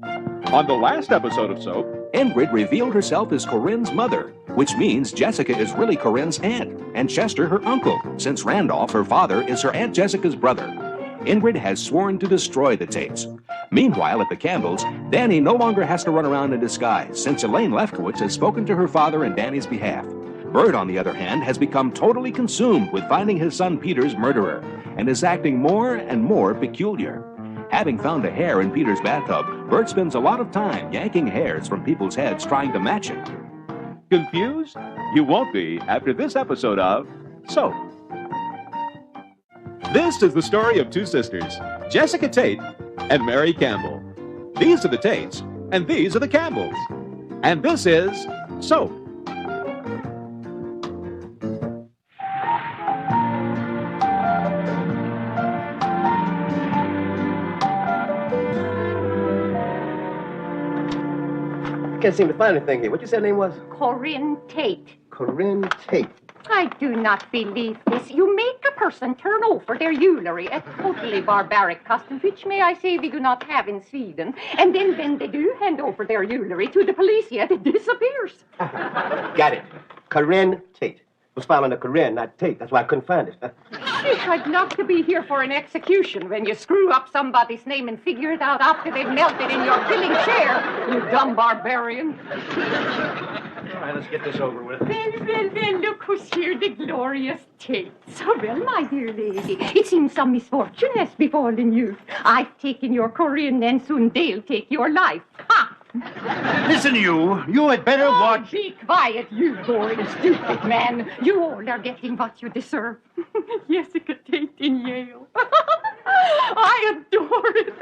On the last episode of Soap, Ingrid revealed herself as Corinne's mother, which means Jessica is really Corinne's aunt, and Chester her uncle, since Randolph, her father, is her Aunt Jessica's brother. Ingrid has sworn to destroy the Tates. Meanwhile, at the Campbells, Danny no longer has to run around in disguise, since Elaine Lefkowitz has spoken to her father in Danny's behalf. Bert, on the other hand, has become totally consumed with finding his son Peter's murderer, and is acting more and more peculiar. Having found a hair in Peter's bathtub, Bert spends a lot of time yanking hairs from people's heads trying to match it. confused? You won't be after this episode of Soap. This is the story of two sisters, Jessica Tate and Mary Campbell. These are the Tates, and these are the Campbells. And this is Soap. Can't seem to find anything here. What you said her name was? Corinne Tate. Corinne Tate. I do not believe this. You make a person turn over their jewelry, a totally barbaric custom, which, may I say, we do not have in Sweden. And then when they do hand over their jewelry to the police, yet it disappears. Got it. Corinne Tate. It was found under Corinne, not Tate. That's why I couldn't find it. I'd love to be here for an execution when you screw up somebody's name and figure it out after they've melted in your killing chair, you dumb barbarian. All right, let's get this over with. Well, look who's here, the glorious Tate. So well, my dear lady, it seems some misfortune has befallen you. I've taken your Corinne, and soon they'll take your life. Ha! Listen, you had better watch. Be quiet, you boring, stupid man. You all are getting what you deserve. Jessica Tate in Yale. I adore it.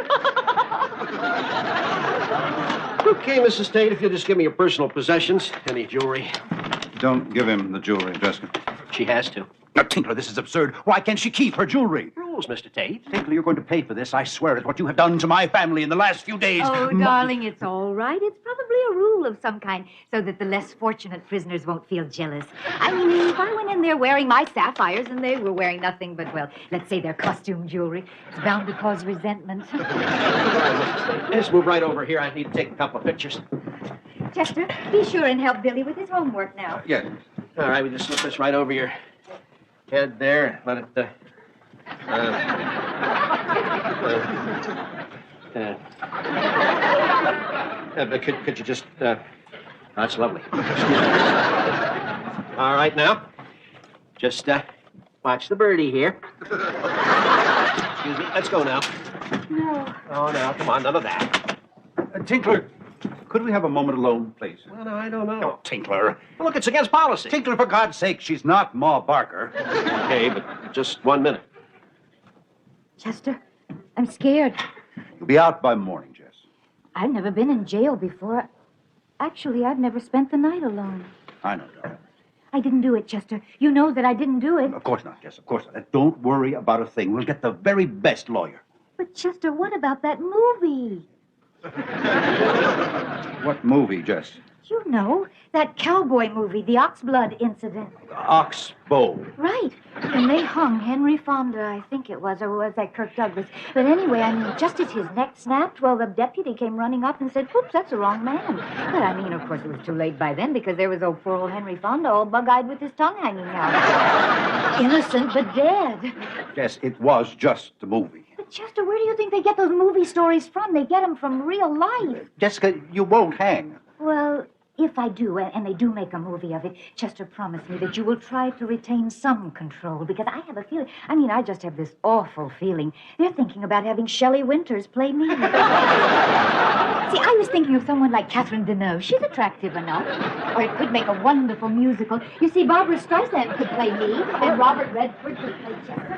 Okay, Mrs. Tate, if you'll just give me your personal possessions, any jewelry. Don't give him the jewelry, Jessica. She has to. Now, Tinkler, this is absurd. Why can't she keep her jewelry? Rules, Mr. Tate. Tinkler, you're going to pay for this. I swear it. What you have done to my family in the last few days. Oh, darling, it's all right. It's probably a rule of some kind so that the less fortunate prisoners won't feel jealous. I mean, if I went in there wearing my sapphires and they were wearing nothing but, well, let's say their costume jewelry, it's bound to cause resentment. Just move right over here. I need to take a couple of pictures. Chester, be sure and help Billy with his homework now. Yes. All right, we just slip this right over your head there. Let it, could you just, that's lovely. All right, now, just, watch the birdie here. Excuse me, let's go now. No. Oh, now, come on, none of that. Tinkler, could we have a moment alone, please? Well, no, I don't know. Oh, Tinkler. Well, look, it's against policy. Tinkler, for God's sake, she's not Ma Barker. Okay, but just 1 minute. Chester, I'm scared. You'll be out by morning, Jess. I've never been in jail before. Actually, I've never spent the night alone. I know, darling. I didn't do it, Chester. You know that I didn't do it. Of course not, Jess, of course not. Don't worry about a thing. We'll get the very best lawyer. But, Chester, what about that movie? What movie, Jess? You know, that cowboy movie, The Oxblood Incident. Oxbow. Right. And they hung Henry Fonda, I think it was, or was that Kirk Douglas? But anyway, I mean, just as his neck snapped, well, the deputy came running up and said, "Oops, that's the wrong man." But I mean, of course, it was too late by then because there was old poor old Henry Fonda all bug-eyed with his tongue hanging out. Innocent but dead. Jess, it was just a movie. But, Chester, where do you think they get those movie stories from? They get them from real life. Jessica, you won't hang. Well, if I do, and they do make a movie of it, Chester, promise me that you will try to retain some control, because I have a feeling, I just have this awful feeling. They're thinking about having Shelley Winters play me. See, I was thinking of someone like Catherine Deneuve. She's attractive enough. Or it could make a wonderful musical. You see, Barbara Streisand could play me, and Robert Redford could play Chester.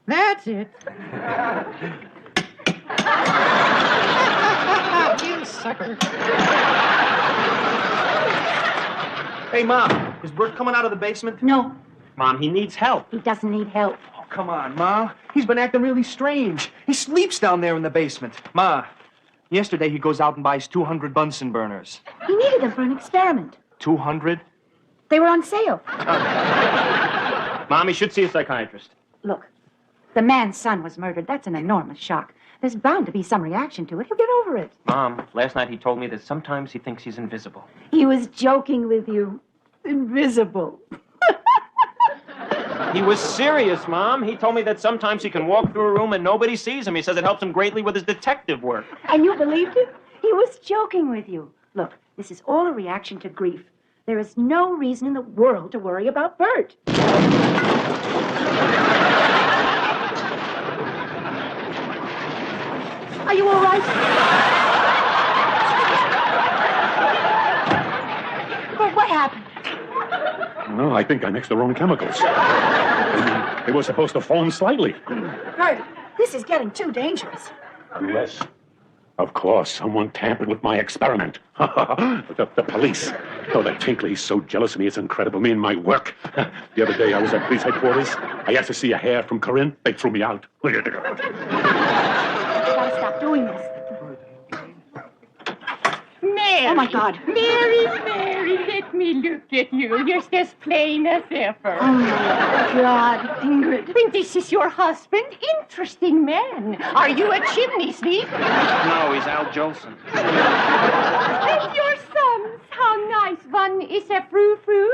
That's it. You sucker. Hey, Mom, is Bert coming out of the basement? No, Mom, he needs help. he doesn't need help. Oh, come on, Ma. He's been acting really strange. He sleeps down there in the basement. Ma, yesterday he goes out and buys 200 Bunsen burners. He needed them for an experiment. 200? They were on sale. Mom, he should see a psychiatrist. Look, the man's son was murdered. That's an enormous shock. There's bound to be some reaction to it. He'll get over it. Mom, last night he told me that sometimes he thinks he's invisible. He was joking with you. Invisible. He was serious, Mom. He told me that sometimes he can walk through a room and nobody sees him. He says it helps him greatly with his detective work. And you believed him? He was joking with you. Look, this is all a reaction to grief. There is no reason in the world to worry about Bert. Are you all right? Bert, what happened? No, I think I mixed the wrong chemicals. They were supposed to foam slightly. Bert, this is getting too dangerous. Unless, of course, someone tampered with my experiment. the police. Oh, that Tinkler, he's so jealous of me, it's incredible. Me and my work. The other day I was at police headquarters. I asked to see a hair from Corinne. They threw me out. You gotta stop doing this. Mary. Oh, my God. Mary, let me look at you. You're as plain as ever. Oh, my God, Ingrid. When this is your husband, interesting man. Are you a chimney sweep? No, he's Al Jolson. And your sons, how nice. One is a frou-frou,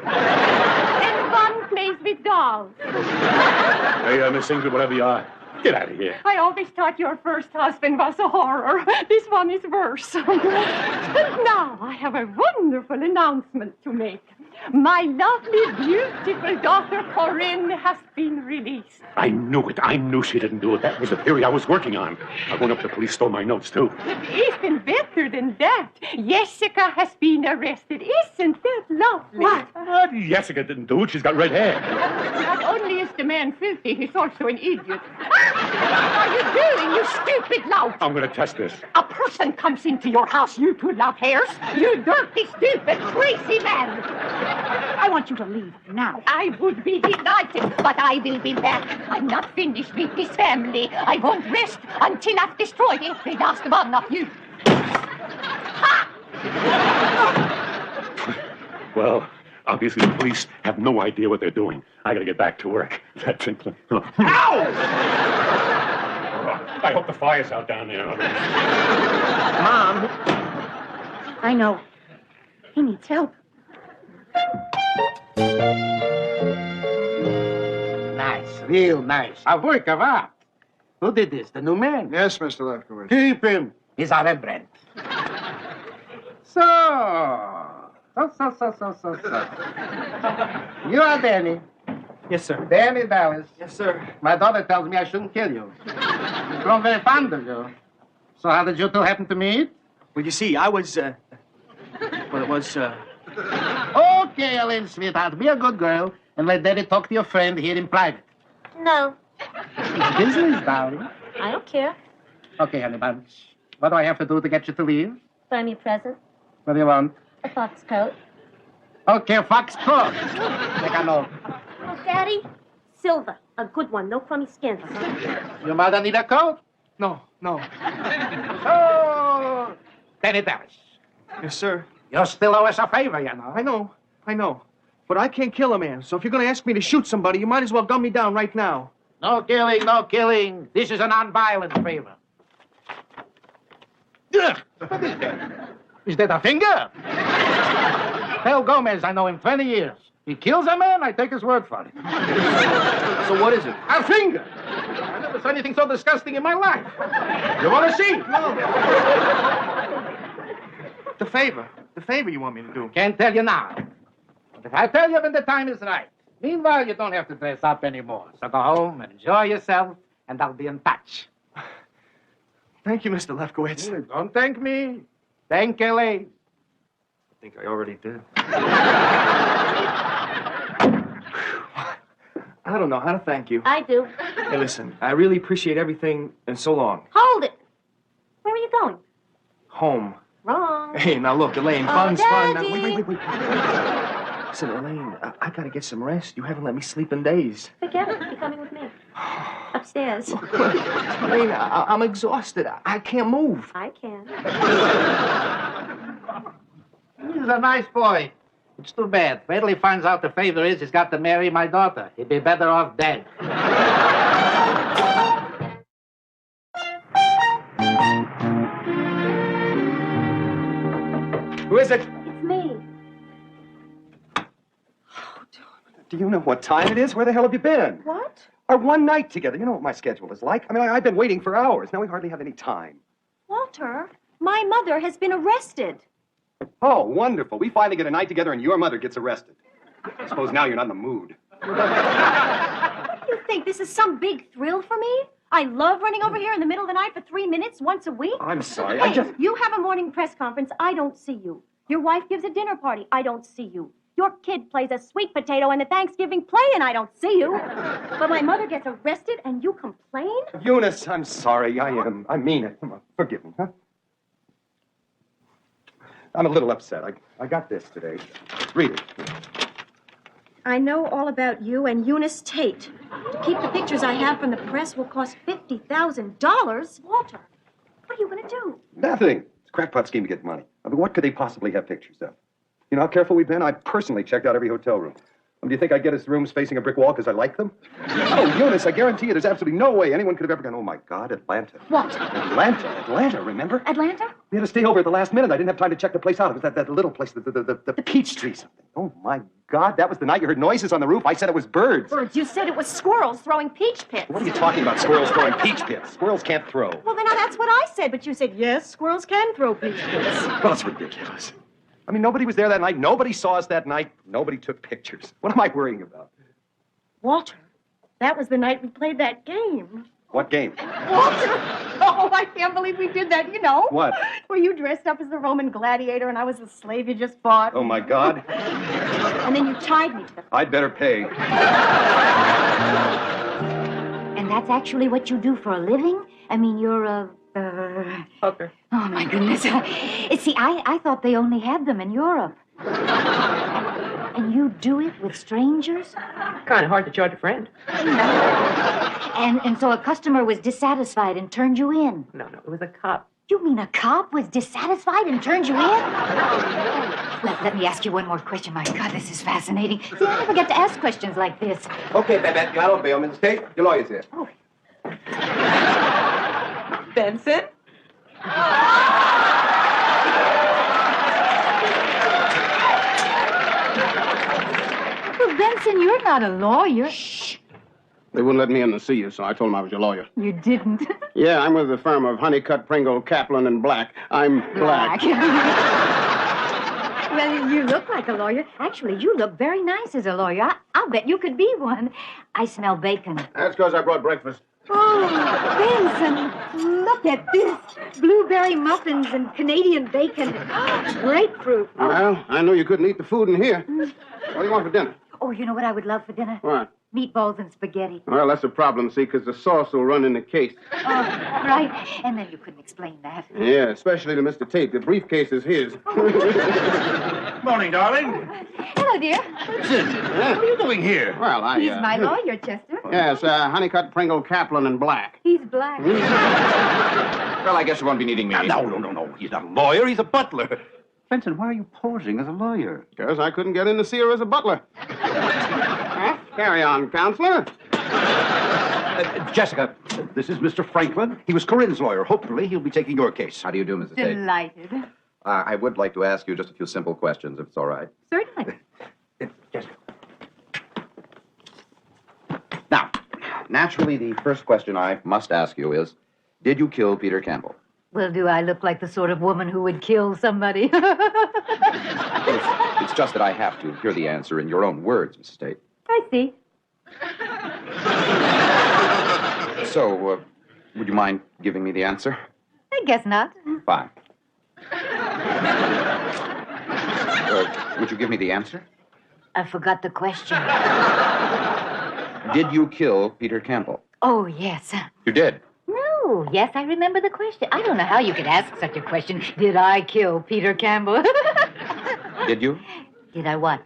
and one plays with dolls. Hey, Miss Ingrid, whatever you are, get out of here. I always thought your first husband was a horror. This one is worse. And now I have a wonderful announcement to make. My lovely, beautiful daughter Corinne has been released. I knew it. I knew she didn't do it. That was the theory I was working on. I went up to the police, stole my notes, too. Even better than that, Jessica has been arrested. Isn't that lovely? What? Jessica didn't do it. She's got red hair. Not only is the man filthy, he's also an idiot. What are you doing, you stupid lout? I'm going to test this. A person comes into your house, you two love hairs. You dirty, stupid, crazy man. I want you to leave now. I would be delighted, but I will be back. I'm not finished with this family. I won't rest until I've destroyed every last one of you. Ha! Well, obviously the police have no idea what they're doing. I got to get back to work. That Tinkler. Ow! I hope the fire's out down there. Mom! I know. He needs help. Nice, real nice. A work of art. Who did this? The new man? Yes, Mr. Lefkowitz. Keep him. He's our Rembrandt. So. You are Danny. Yes, sir. Danny Dallas. Yes, sir. My daughter tells me I shouldn't kill you. She's grown very fond of you. So how did you two happen to meet? Well, you see, I was, well, it was, Okay, Ellen, sweetheart, be a good girl and let Daddy talk to your friend here in private. No, It's business, darling. I don't care. Okay, honey bunch. What do I have to do to get you to leave? Buy me a present. What do you want? A fox coat. Okay, fox coat. Take a note. Oh, Daddy? Silver. A good one. No crummy skins. Your mother need a coat? no. Oh, Danny Dallas. Yes, sir. You still owe us a favor, you know. I know. But I can't kill a man, so if you're going to ask me to shoot somebody, you might as well gun me down right now. No killing, no killing. This is a non-violent favor. Ugh, what is that? Is that a finger? Tell Gomez I know him 20 years. He kills a man, I take his word for it. So what is it? A finger! I never saw anything so disgusting in my life. You want to see? No. The favor you want me to do. Can't tell you now. But if I tell you when the time is right. Meanwhile, you don't have to dress up anymore. So go home and enjoy yourself, and I'll be in touch. Thank you, Mr. Lefkowitz. Don't thank me. Thank Kelly. I think I already did. I don't know how to thank you. I do. Hey, listen, I really appreciate everything, and so long. Hold it. Where are you going? Home. Wrong. Hey, now look, Elaine, Oh, fun's fun. Now, Daddy. wait. Listen, Elaine, I gotta get some rest. You haven't let me sleep in days. Forget it. You're coming with me. Upstairs. Elaine, I'm exhausted. I can't move. I can. He's a nice boy. It's too bad. Wait till he finds out the favor is he's got to marry my daughter. He'd be better off dead. Who is it? It's me. Do you know what time it is? Where the hell have you been? What? Our one night together. You know what my schedule is like. I mean, I've been waiting for hours. Now we hardly have any time. Walter, my mother has been arrested. Oh, wonderful. We finally get a night together and your mother gets arrested. I suppose now you're not in the mood. What do you think? This is some big thrill for me? I love running over here in the middle of the night for 3 minutes once a week. I'm sorry. Hey, you have a morning press conference. I don't see you. Your wife gives a dinner party. I don't see you. Your kid plays a sweet potato in the Thanksgiving play, and I don't see you. But my mother gets arrested, and you complain? Eunice, I'm sorry. I mean it. Come on, forgive me, huh? I'm a little upset. I got this today. Read it. I know all about you and Eunice Tate. To keep the pictures I have from the press will cost $50,000. Walter, what are you going to do? Nothing. It's a crackpot scheme to get money. I mean, what could they possibly have pictures of? You know how careful we've been? I personally checked out every hotel room. Do you think I'd get us rooms facing a brick wall because I like them? Oh, Eunice, I guarantee you there's absolutely no way anyone could have ever gone, oh, my God, Atlanta. What? Atlanta, remember? Atlanta? We had to stay over at the last minute. I didn't have time to check the place out. It was that little place, the Peachtree something. Oh, my God, that was the night you heard noises on the roof. I said it was birds. Birds? You said it was squirrels throwing peach pits. What are you talking about, squirrels throwing peach pits? Squirrels can't throw. Well, then that's what I said, but you said, yes, squirrels can throw peach pits. Well, that's ridiculous. I mean, nobody was there that night. Nobody saw us that night. Nobody took pictures. What am I worrying about? Walter, that was the night we played that game. What game? Walter! Oh, I can't believe we did that, you know. What? Where you dressed up as the Roman gladiator and I was the slave you just fought. Oh, my God. And then you tied me to the... I'd better pay. And that's actually what you do for a living? I mean, you're a... Hooker. Oh, my goodness. See, I thought they only had them in Europe. And you do it with strangers? Kind of hard to charge a friend. And so a customer was dissatisfied and turned you in? No, it was a cop. You mean a cop was dissatisfied and turned you in? Well, let me ask you one more question. My God, this is fascinating. See, I never get to ask questions like this. Okay, Babette, you have a bail, Mrs. Tate. Your lawyer's here. Oh. Benson? Well, Benson, you're not a lawyer. Shh. They wouldn't let me in to see you, so I told them I was your lawyer. You didn't. Yeah, I'm with the firm of Honeycutt, Pringle, Kaplan, and Black. I'm black. Well, you look like a lawyer. Actually, you look very nice as a lawyer. I'll bet you could be one. I smell bacon. That's because I brought breakfast. Oh, Benson, look at this. Blueberry muffins and Canadian bacon. Grapefruit. Well, I knew you couldn't eat the food in here. What do you want for dinner? Oh, you know what I would love for dinner? What? Meatballs and spaghetti. Well, that's a problem, see, because the sauce will run in the case. Oh, right. And then you couldn't explain that. Yeah, especially to Mr. Tate. The briefcase is his. Morning, darling. Hello, dear. What are you doing here? Well, He's my lawyer, Chester. Yes, Honeycutt, Pringle, Kaplan, and Black. He's black. Well, I guess you won't be needing me. No. He's not a lawyer. He's a butler. Benson, why are you posing as a lawyer? Because I couldn't get in to see her as a butler. Huh? Carry on, counselor. Jessica, this is Mr. Franklin. He was Corinne's lawyer. Hopefully, he'll be taking your case. How do you do, Mrs. Tate? Delighted. I would like to ask you just a few simple questions, if it's all right. Certainly. Jessica. Now, naturally, the first question I must ask you is, did you kill Peter Campbell? Well, do I look like the sort of woman who would kill somebody? It's just that I have to hear the answer in your own words, Mrs. Tate. I see. So, would you mind giving me the answer? I guess not. Fine. Would you give me the answer? I forgot the question. Did you kill Peter Campbell? Oh, yes. You did? No, yes, I remember the question. I don't know how you could ask such a question. Did I kill Peter Campbell? Did you? Did I what?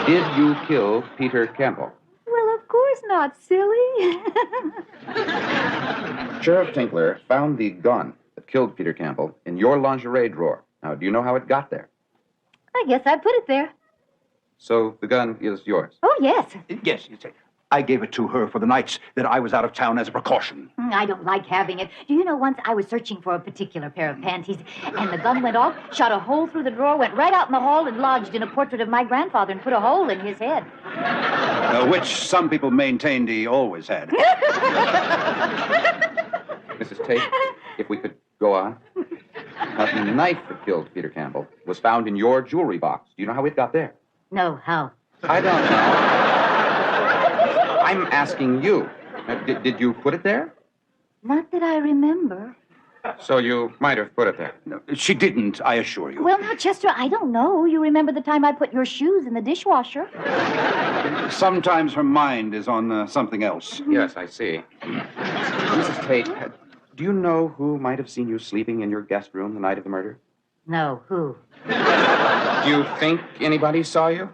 Did you kill Peter Campbell? Well, of course not, silly. Sheriff Tinkler found the gun that killed Peter Campbell in your lingerie drawer. Now, do you know how it got there? I guess I put it there. So the gun is yours? Oh, yes. Yes, you say. I gave it to her for the nights that I was out of town as a precaution. I don't like having it. Do you know, once I was searching for a particular pair of panties, and the gun went off, shot a hole through the drawer, went right out in the hall, and lodged in a portrait of my grandfather and put a hole in his head. Which some people maintained he always had. Mrs. Tate, if we could go on. The knife that killed Peter Campbell was found in your jewelry box. Do you know how it got there? No, how? I don't know. I'm asking you. Did you put it there? Not that I remember. So you might have put it there. No, she didn't, I assure you. Well, now, Chester, I don't know. You remember the time I put your shoes in the dishwasher? Sometimes her mind is on something else. Yes, I see. Mrs. Tate, do you know who might have seen you sleeping in your guest room the night of the murder? No, who? Do you think anybody saw you?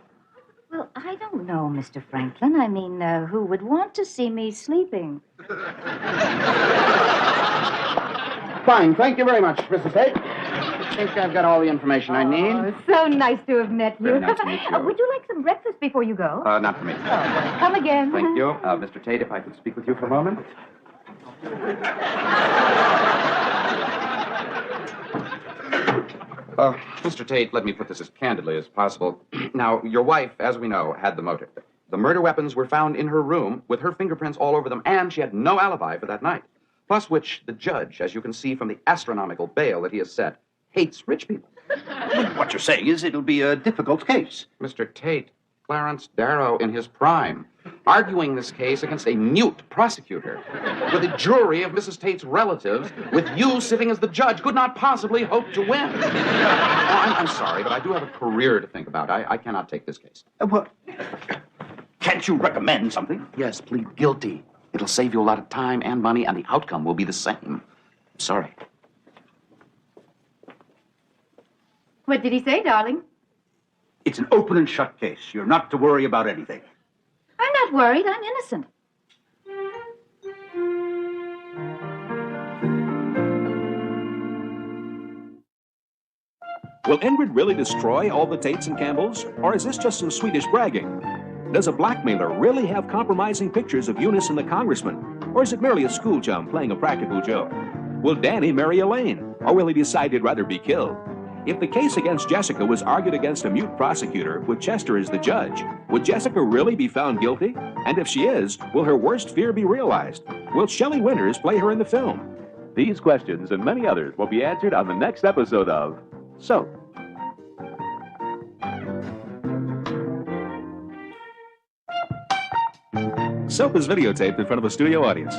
Well, I don't know, Mr. Franklin. I mean, who would want to see me sleeping? Fine. Thank you very much, Mrs. Tate. I think I've got all the information I need. Oh, so nice to have met you. Very nice to meet you. Would you like some breakfast before you go? Not for me. Come again. Thank you. Mr. Tate, if I could speak with you for a moment. Mr. Tate, let me put this as candidly as possible. Now, your wife, as we know, had the motive. The murder weapons were found in her room with her fingerprints all over them, and she had no alibi for that night. Plus which, the judge, as you can see from the astronomical bail that he has set, hates rich people. What you're saying is it'll be a difficult case. Mr. Tate, Clarence Darrow in his prime, arguing this case against a mute prosecutor, with a jury of Mrs. Tate's relatives, with you sitting as the judge, could not possibly hope to win. I'm sorry, but I do have a career to think about. I cannot take this case. Well, can't you recommend something? Yes, plead guilty. It'll save you a lot of time and money, and the outcome will be the same. Sorry. What did he say, darling? It's an open and shut case. You're not to worry about anything. I'm not worried. I'm innocent. Will Ingrid really destroy all the Tates and Campbells? Or is this just some Swedish bragging? Does a blackmailer really have compromising pictures of Eunice and the congressman? Or is it merely a school chum playing a practical joke? Will Danny marry Elaine? Or will he decide he'd rather be killed? If the case against Jessica was argued against a mute prosecutor with Chester as the judge, would Jessica really be found guilty? And if she is, will her worst fear be realized? Will Shelley Winters play her in the film? These questions and many others will be answered on the next episode of Soap. Soap is videotaped in front of a studio audience.